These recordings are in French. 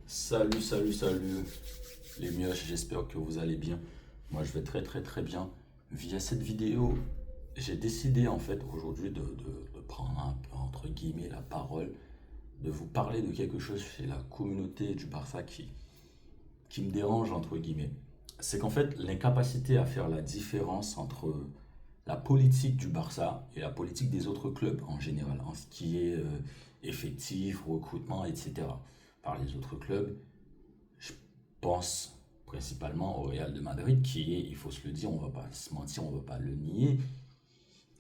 Salut, salut, salut les mioches, j'espère que vous allez bien. Moi je vais très très très bien. Via cette vidéo, j'ai décidé en fait aujourd'hui de prendre un peu entre guillemets la parole, de vous parler de quelque chose chez la communauté du Barça qui me dérange entre guillemets. C'est qu'en fait l'incapacité à faire la différence entre la politique du Barça et la politique des autres clubs en général, en ce qui est effectif, recrutement, etc. Par les autres clubs, je pense principalement au Real de Madrid, qui est, il faut se le dire, on va pas se mentir, on va pas le nier,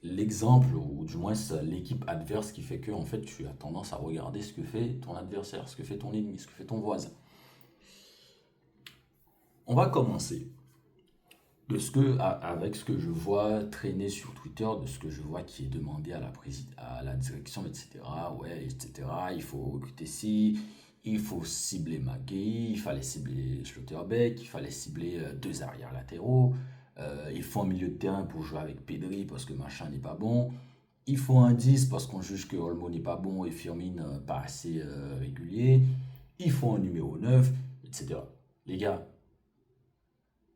l'exemple, ou du moins l'équipe adverse qui fait que en fait, tu as tendance à regarder ce que fait ton adversaire, ce que fait ton ennemi, ce que fait ton voisin. On va commencer avec ce que je vois traîner sur Twitter, de ce que je vois qui est demandé à la direction, etc. Ouais, etc. Il faut recruter ci, il faut cibler Magui, il fallait cibler Schlotterbeck, il fallait cibler deux arrières latéraux, il faut un milieu de terrain pour jouer avec Pedri parce que machin n'est pas bon, il faut un 10 parce qu'on juge que Olmo n'est pas bon et Firmine pas assez régulier, il faut un numéro 9, etc. Les gars,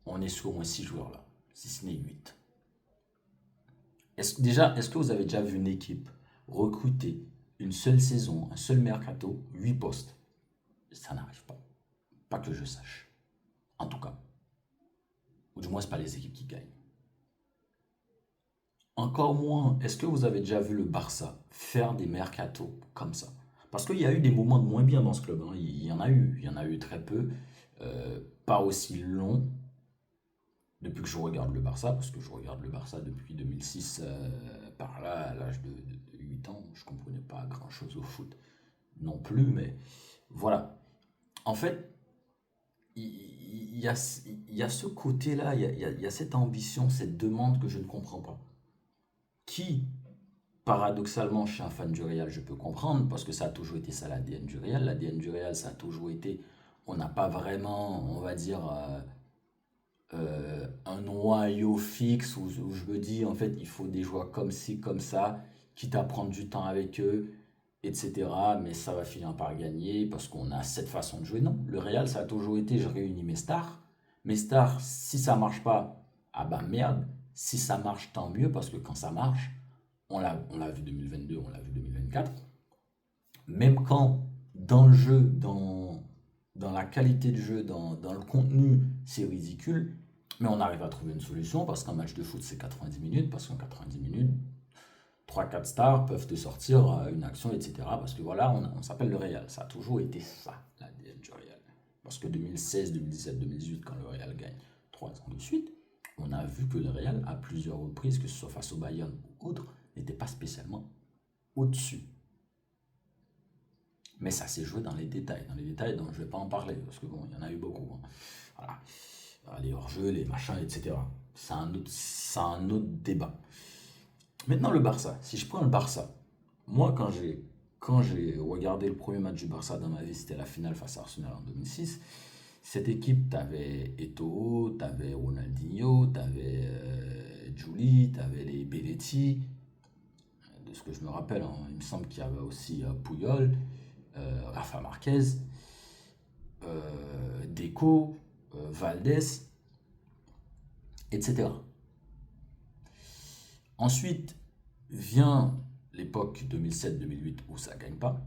on est sur au moins 6 joueurs là, si ce n'est 8. Est-ce que vous avez déjà vu une équipe recruter une seule saison, un seul mercato, 8 postes? Ça n'arrive pas. Pas que je sache. En tout cas. Ou du moins, ce pas les équipes qui gagnent. Encore moins, est-ce que vous avez déjà vu le Barça faire des mercatos comme ça? Parce qu'il y a eu des moments de moins bien dans ce club, hein. Il y en a eu très peu. Pas aussi long, depuis que je regarde le Barça, parce que je regarde le Barça depuis 2006, par là, à l'âge de 8 ans, je ne comprenais pas grand-chose au foot non plus, mais voilà. En fait, il y a ce côté-là, il y a cette ambition, cette demande que je ne comprends pas. Qui, paradoxalement, je suis un fan du Real, je peux comprendre, parce que ça a toujours été ça l'ADN du Real. L'ADN du Real, ça a toujours été, on n'a pas vraiment, on va dire, un noyau fixe où je me dis en fait il faut des joueurs comme ci, comme ça, quitte à prendre du temps avec eux, etc. Mais ça va finir par gagner parce qu'on a cette façon de jouer. Non, le Real ça a toujours été je réunis mes stars. Mes stars, si ça marche pas, ah bah merde. Si ça marche, tant mieux parce que quand ça marche, on l'a vu 2022, on l'a vu 2024. Même quand dans le jeu, dans la qualité de jeu, dans le contenu, c'est ridicule, mais on arrive à trouver une solution parce qu'un match de foot, c'est 90 minutes, parce qu'en 90 minutes, trois quatre stars peuvent te sortir une action, etc. Parce que voilà, on s'appelle le Real. Ça a toujours été ça, l'ADN du Real. Parce que 2016, 2017, 2018, quand le Real gagne 3 ans de suite, on a vu que le Real, à plusieurs reprises, que ce soit face au Bayern ou autre, n'était pas spécialement au-dessus. Mais ça s'est joué dans les détails dont je ne vais pas en parler, parce que bon, il y en a eu beaucoup, hein. Voilà. Les hors-jeux, les machins, etc. C'est un autre débat. Maintenant, le Barça. Si je prends le Barça, moi, quand j'ai regardé le premier match du Barça dans ma vie, c'était la finale face à Arsenal en 2006. Cette équipe, t'avais Eto'o, t'avais Ronaldinho, t'avais Juli, t'avais les Belletti. De ce que je me rappelle, hein, il me semble qu'il y avait aussi Puyol, Rafa Marquez, Deco, Valdés, etc. Ensuite vient l'époque 2007-2008 où ça ne gagne pas,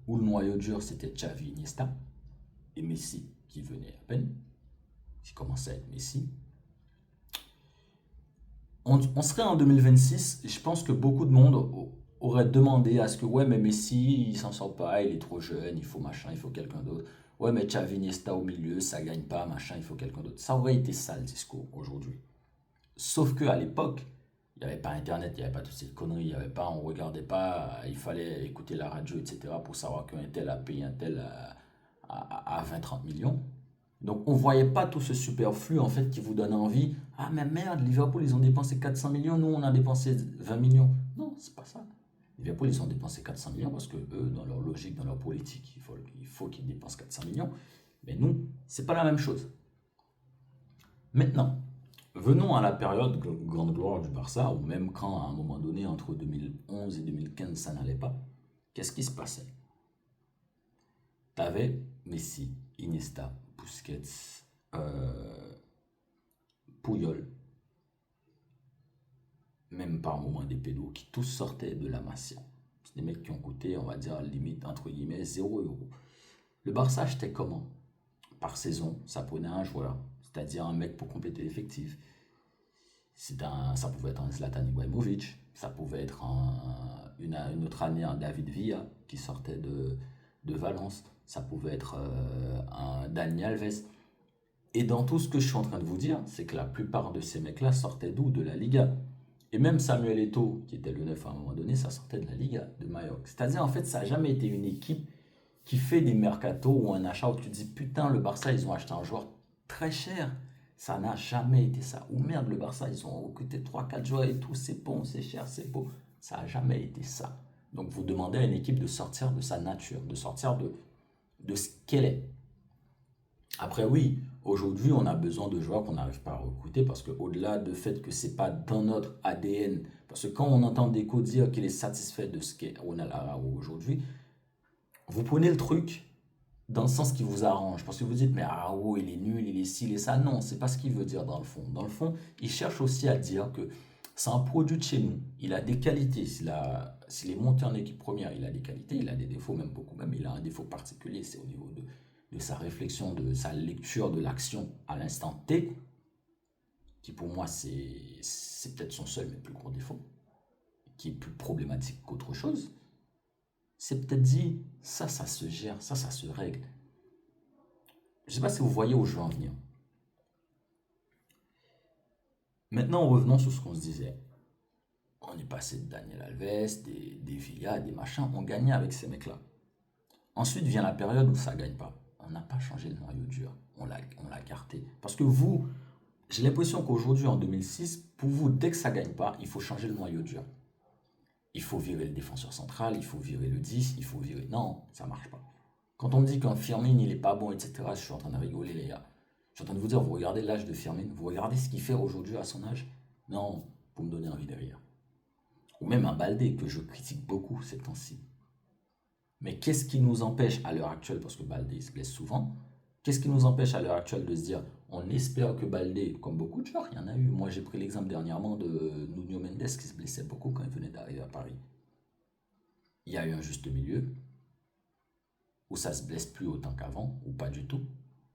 où le noyau dur c'était Xavi, Iniesta et Messi qui venait à peine, qui commençait à être Messi. On serait en 2026, et je pense que beaucoup de monde aurait demandé à ce que, ouais, mais Messi, il s'en sort pas, il est trop jeune, il faut machin, il faut quelqu'un d'autre. Ouais, mais Xavi, Iniesta au milieu, ça gagne pas, machin, il faut quelqu'un d'autre. Ça aurait été ça le discours aujourd'hui. Sauf qu'à l'époque, il n'y avait pas Internet, il n'y avait pas toutes ces conneries, il y avait pas, on regardait pas, il fallait écouter la radio, etc. pour savoir qu'un tel a payé un tel à 20-30 millions. Donc on voyait pas tout ce superflu en fait qui vous donne envie. Ah mais merde, Liverpool ils ont dépensé 400 millions, nous on a dépensé 20 millions. Non, c'est pas ça. Liverpool ils ont dépensé 400 millions parce que eux, dans leur logique, dans leur politique, il faut qu'ils dépensent 400 millions. Mais nous, c'est pas la même chose. Maintenant, venons à la période grande gloire du Barça, ou même quand à un moment donné, entre 2011 et 2015, ça n'allait pas. Qu'est-ce qui se passait? T'avais Messi, Iniesta, Busquets, euh, Puyol, même par moments des pédos, qui tous sortaient de la Masia. C'est des mecs qui ont coûté, on va dire, limite, entre guillemets, 0 €. Le Barça achetait comment? Par saison, ça prenait un joueur, c'est-à-dire un mec pour compléter l'effectif. Ça pouvait être un Zlatan Ibrahimovic, ça pouvait être une autre année un David Villa qui sortait de Valence, ça pouvait être un Dani Alves. Et dans tout ce que je suis en train de vous dire, c'est que la plupart de ces mecs-là sortaient d'où? De la Liga. Et même Samuel Eto'o, qui était le 9 à un moment donné, ça sortait de la Liga, de Mallorca. C'est-à-dire, en fait, ça n'a jamais été une équipe qui fait des mercatos ou un achat où tu te dis, putain, le Barça, ils ont acheté un joueur très cher. Ça n'a jamais été ça. Ou merde, le Barça, ils ont recruté 3 4 joueurs et tout, c'est bon, c'est cher, c'est beau. Ça n'a jamais été ça. Donc, vous demandez à une équipe de sortir de sa nature, de sortir de ce qu'elle est. Après, oui, aujourd'hui, on a besoin de joueurs qu'on n'arrive pas à recruter parce qu'au-delà du fait que c'est pas dans notre ADN, parce que quand on entend Deco dire qu'il est satisfait de ce qu'est Ronald Araujo aujourd'hui, vous prenez le truc dans le sens qui vous arrange. Parce que vous dites, mais Araujo, il est nul, il est ci, il est ça. Non, c'est pas ce qu'il veut dire dans le fond. Dans le fond, il cherche aussi à dire que c'est un produit de chez nous. Il a des qualités. S'il est monté en équipe première, il a des qualités. Il a des défauts, même beaucoup même. Il a un défaut particulier, c'est au niveau de sa réflexion, de sa lecture de l'action à l'instant T, qui pour moi, c'est peut-être son seul, mais plus gros défaut, qui est plus problématique qu'autre chose. C'est peut-être dit, ça se gère, ça se règle. Je ne sais pas si vous voyez où je veux en venir. Maintenant, revenons sur ce qu'on se disait. On est passé de Daniel Alves, des Villa, des machins, on gagnait avec ces mecs-là. Ensuite vient la période où ça ne gagne pas. On n'a pas changé le noyau dur, on l'a gardé. Parce que vous, j'ai l'impression qu'aujourd'hui, en 2006, pour vous, dès que ça ne gagne pas, il faut changer le noyau dur. Il faut virer le défenseur central, il faut virer le 10, il faut virer... Non, ça ne marche pas. Quand on me dit qu'un Firmine, il est pas bon, etc., je suis en train de rigoler, les gars. Je suis en train de vous dire, vous regardez l'âge de Firmine, vous regardez ce qu'il fait aujourd'hui à son âge. Non, vous me donnez envie de rire. Ou même un Baldé, que je critique beaucoup ces temps-ci. Mais qu'est-ce qui nous empêche à l'heure actuelle, parce que Baldé se blesse souvent, qu'est-ce qui nous empêche à l'heure actuelle de se dire, on espère que Baldé, comme beaucoup de joueurs, il y en a eu. Moi, j'ai pris l'exemple dernièrement de Nuno Mendes qui se blessait beaucoup quand il venait d'arriver à Paris. Il y a eu un juste milieu, où ça se blesse plus autant qu'avant, ou pas du tout,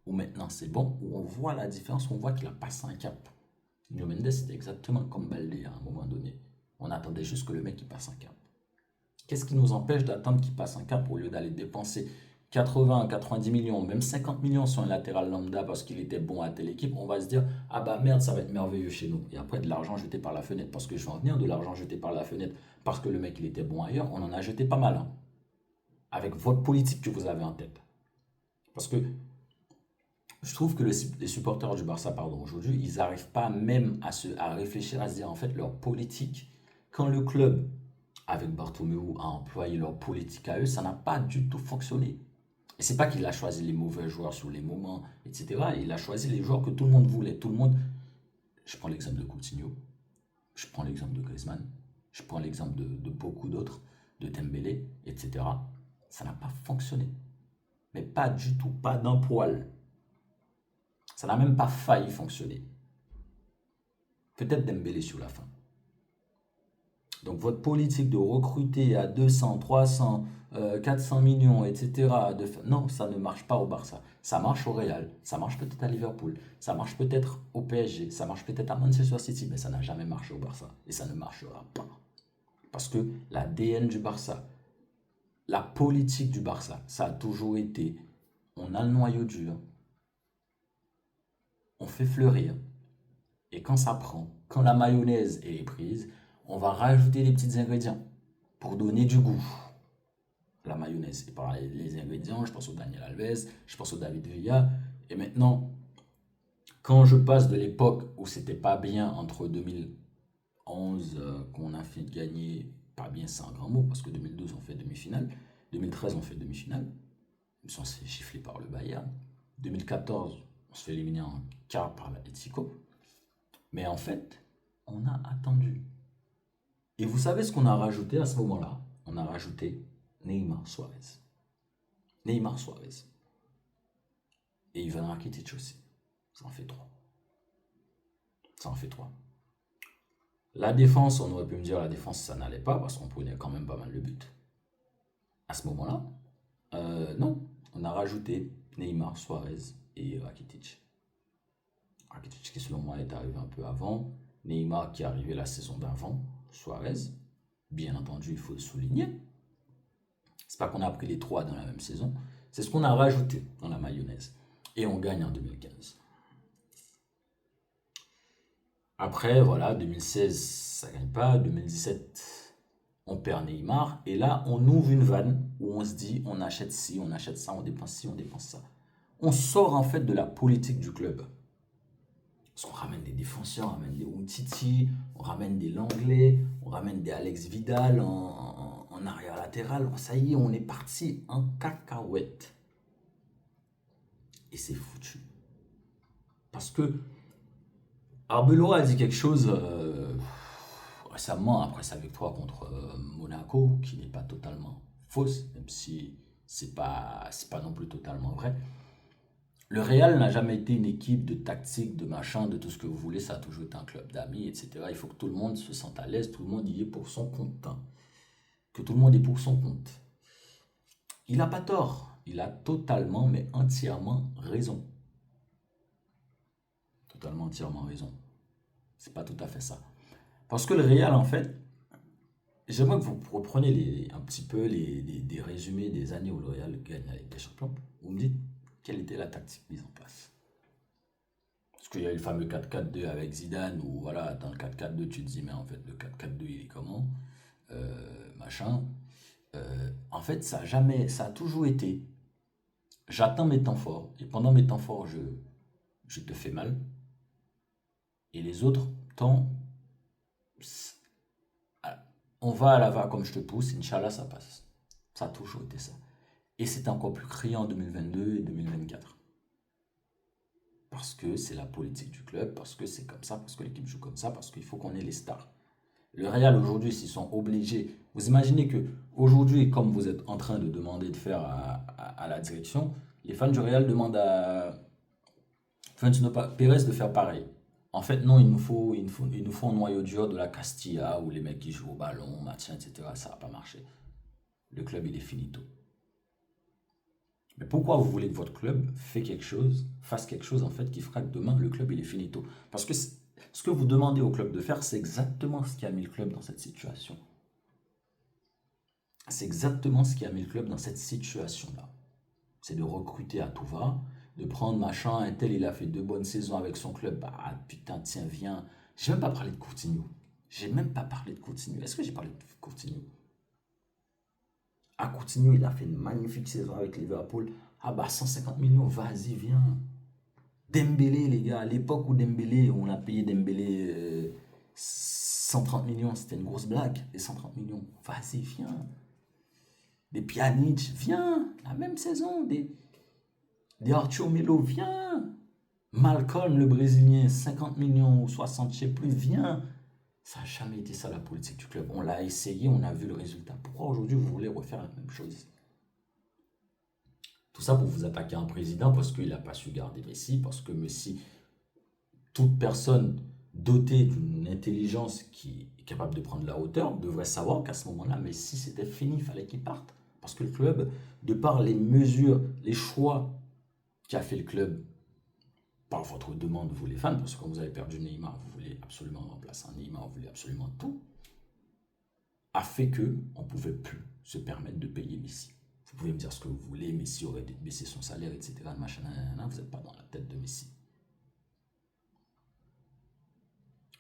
où maintenant c'est bon, où on voit la différence, on voit qu'il a passé un cap. Nuno Mendes, c'était exactement comme Baldé à un moment donné. On attendait juste que le mec il passe un cap. Qu'est-ce qui nous empêche d'attendre qu'il passe un cap au lieu d'aller dépenser 80, 90 millions, même 50 millions sur un latéral lambda parce qu'il était bon à telle équipe, on va se dire, ah bah merde, ça va être merveilleux chez nous. Et après, de l'argent jeté par la fenêtre, parce que je vais en venir de l'argent jeté par la fenêtre, parce que le mec, il était bon ailleurs, on en a jeté pas mal, hein, avec votre politique que vous avez en tête. Parce que je trouve que les supporters du Barça, pardon, aujourd'hui, ils n'arrivent pas même à réfléchir, à se dire, en fait, leur politique, quand le club, avec Bartomeu, a employé leur politique à eux, ça n'a pas du tout fonctionné. Et c'est pas qu'il a choisi les mauvais joueurs sur les moments, etc. Il a choisi les joueurs que tout le monde voulait. Tout le monde. Je prends l'exemple de Coutinho, je prends l'exemple de Griezmann, je prends l'exemple de beaucoup d'autres, de Dembélé, etc. Ça n'a pas fonctionné. Mais pas du tout, pas d'un poil. Ça n'a même pas failli fonctionner. Peut-être Dembélé sur la fin. Donc votre politique de recruter à 200, 300, 400 millions, etc. Non, ça ne marche pas au Barça. Ça marche au Real, ça marche peut-être à Liverpool, ça marche peut-être au PSG, ça marche peut-être à Manchester City, mais ça n'a jamais marché au Barça. Et ça ne marchera pas. Parce que l'ADN du Barça, la politique du Barça, ça a toujours été, on a le noyau dur, on fait fleurir, et quand ça prend, quand la mayonnaise est prise, on va rajouter des petits ingrédients pour donner du goût à la mayonnaise. Et par les ingrédients, je pense au Daniel Alves, je pense au David Villa. Et maintenant, quand je passe de l'époque où c'était pas bien entre 2011 qu'on a fait gagner, pas bien c'est un grand mot parce que 2012 on fait demi-finale, 2013 on fait demi-finale, on se fait gifler par le Bayern, 2014 on se fait éliminer en quart par l'Atlético. Mais en fait, on a attendu. Et vous savez ce qu'on a rajouté à ce moment-là? On a rajouté Neymar Suarez. Neymar Suarez. et Ivan Rakitic aussi. Ça en fait 3. Ça en fait 3. La défense, on aurait pu me dire la défense, ça n'allait pas parce qu'on prenait quand même pas mal de buts. À ce moment-là, non. On a rajouté Neymar, Suarez et Rakitic. Rakitic qui selon moi est arrivé un peu avant. Neymar qui est arrivé la saison d'avant. Suarez, bien entendu, il faut le souligner. C'est pas qu'on a pris les 3 dans la même saison. C'est ce qu'on a rajouté dans la mayonnaise. Et on gagne en 2015. Après, voilà, 2016, ça gagne pas. 2017, on perd Neymar. Et là, on ouvre une vanne où on se dit, on achète ci, on achète ça, on dépense ci, on dépense ça. On sort en fait de la politique du club. Parce qu'on ramène des défenseurs, on ramène des Umtiti, on ramène des Langlais, on ramène des Alex Vidal en arrière latéral. Ça y est, on est parti en cacahuète. Et c'est foutu. Parce que Arbeloa a dit quelque chose récemment après sa victoire contre Monaco, qui n'est pas totalement fausse, même si c'est pas non plus totalement vrai. Le Real n'a jamais été une équipe de tactique, de machin, de tout ce que vous voulez. Ça a toujours été un club d'amis, etc. Il faut que tout le monde se sente à l'aise, tout le monde y est pour son compte. Hein. Que tout le monde est pour son compte. Il n'a pas tort. Il a totalement, mais entièrement raison. Totalement, entièrement raison. C'est pas tout à fait ça. Parce que le Real, en fait, j'aimerais que vous repreniez un petit peu des résumés des années où le Real gagne la Ligue des Champions. Vous me dites quelle était la tactique mise en place. Parce qu'il y a eu le fameux 4-4-2 avec Zidane, où voilà, dans le 4-4-2, tu te dis, mais en fait, le 4-4-2, il est comment machin. En fait, ça a toujours été, j'attends mes temps forts, et pendant mes temps forts, je te fais mal. Et les autres temps, on va à la va comme je te pousse, Inch'Allah, ça passe. Ça a toujours été ça. Et c'est encore plus criant en 2022 et 2024. Parce que c'est la politique du club, parce que c'est comme ça, parce que l'équipe joue comme ça, parce qu'il faut qu'on ait les stars. Le Real aujourd'hui, s'ils sont obligés, vous imaginez que aujourd'hui, comme vous êtes en train de demander de faire à la direction, les fans du Real demandent à Florentino Pérez de faire pareil. En fait, non, il nous faut un noyau dur de la Castilla où les mecs qui jouent au ballon, machin, etc. Ça va pas marcher. Le club, il est finito. Mais pourquoi vous voulez que votre club fasse quelque chose en fait qui fera que demain le club il est finito? Parce que ce que vous demandez au club de faire, c'est exactement ce qui a mis le club dans cette situation. C'est exactement ce qui a mis le club dans cette situation-là. C'est de recruter à tout va, de prendre machin, un tel il a fait 2 bonnes saisons avec son club, bah putain tiens viens. J'ai même pas parlé de Coutinho. Est-ce que j'ai parlé de Coutinho? À Coutinho, il a fait une magnifique saison avec Liverpool. Ah bah 150 millions, vas-y, viens. Dembélé, les gars, à l'époque où Dembélé, on a payé Dembélé 130 millions, c'était une grosse blague, les 130 millions. Vas-y, viens. Des Pjanic, viens. La même saison, des Arthur Melo, viens. Malcolm, le Brésilien, 50 millions ou 60, je sais plus, viens. Ça n'a jamais été ça la politique du club. On l'a essayé, on a vu le résultat. Pourquoi aujourd'hui vous voulez refaire la même chose? Tout ça pour vous attaquer à un président parce qu'il n'a pas su garder Messi, parce que Messi, toute personne dotée d'une intelligence qui est capable de prendre la hauteur, devrait savoir qu'à ce moment-là, Messi c'était fini, il fallait qu'il parte. Parce que le club, de par les mesures, les choix qu'a fait le club, par votre demande, vous les fans, parce que quand vous avez perdu Neymar, vous voulez absolument remplacer un Neymar, vous voulez absolument tout, a fait que on ne pouvait plus se permettre de payer Messi. Vous pouvez me dire ce que vous voulez, Messi aurait baissé son salaire, etc. Machin, vous n'êtes pas dans la tête de Messi.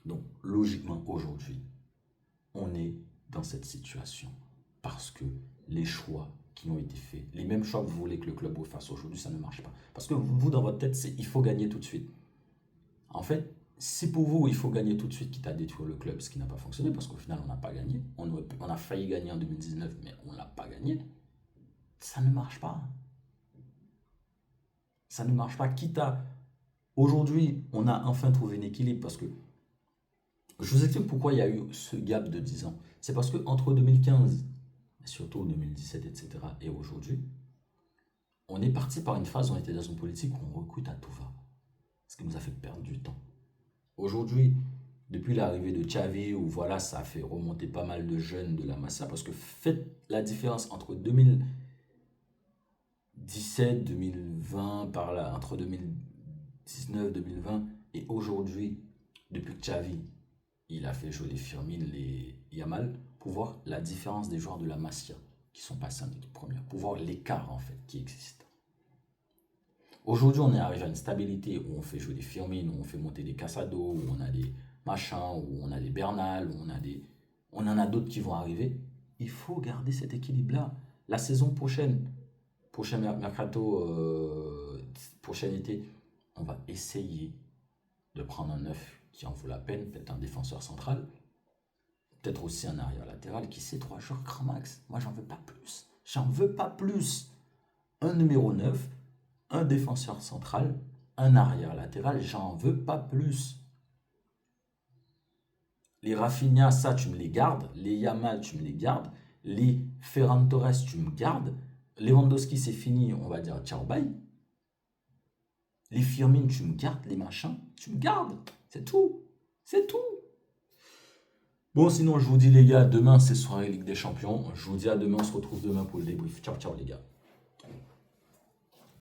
Donc, logiquement, aujourd'hui, on est dans cette situation parce que les choix qui ont été faits, les mêmes choix que vous voulez que le club fasse aujourd'hui, ça ne marche pas. Parce que vous, dans votre tête, c'est il faut gagner tout de suite. En fait, si pour vous, il faut gagner tout de suite, quitte à détruire le club, ce qui n'a pas fonctionné, parce qu'au final, on n'a pas gagné. On a failli gagner en 2019, mais on ne l'a pas gagné. Ça ne marche pas. Ça ne marche pas. Quitte à... Aujourd'hui, on a enfin trouvé un équilibre, parce que je vous explique pourquoi il y a eu ce gap de 10 ans. C'est parce que entre 2015, et surtout 2017, etc., et aujourd'hui, on est parti par une phase où on était dans une politique où on recrute à tout va. Ce qui nous a fait perdre du temps. Aujourd'hui, depuis l'arrivée de Xavi, où voilà, ça a fait remonter pas mal de jeunes de la Masia, parce que faites la différence entre 2017, 2020, par là, entre 2019, 2020 et aujourd'hui, depuis que Xavi, il a fait jouer les Firmine, les Yamal, pour voir la différence des joueurs de la Masia qui sont passés en équipe première, pour voir l'écart en fait qui existe. Aujourd'hui, on est arrivé à une stabilité où on fait jouer des Firmine, où on fait monter des Casado, où on a des machins, où on a des Bernal, où on en a d'autres qui vont arriver. Il faut garder cet équilibre-là. La saison prochaine, prochain mercato, prochain été, on va essayer de prendre un neuf qui en vaut la peine, peut-être un défenseur central, peut-être aussi un arrière latéral, qui sait, 3 joueurs grand max. Moi, j'en veux pas plus. J'en veux pas plus. Un numéro 9, un défenseur central, un arrière latéral, j'en veux pas plus. Les Rafinha, ça, tu me les gardes. Les Yamal, tu me les gardes. Les Ferran Torres, tu me gardes. Lewandowski, c'est fini, on va dire ciao, bye. Les Firmine, tu me gardes. Les machins, tu me gardes. C'est tout. C'est tout. Bon, sinon, je vous dis, les gars, demain, c'est soirée Ligue des Champions. Je vous dis à demain, on se retrouve demain pour le débrief. Ciao, ciao, les gars.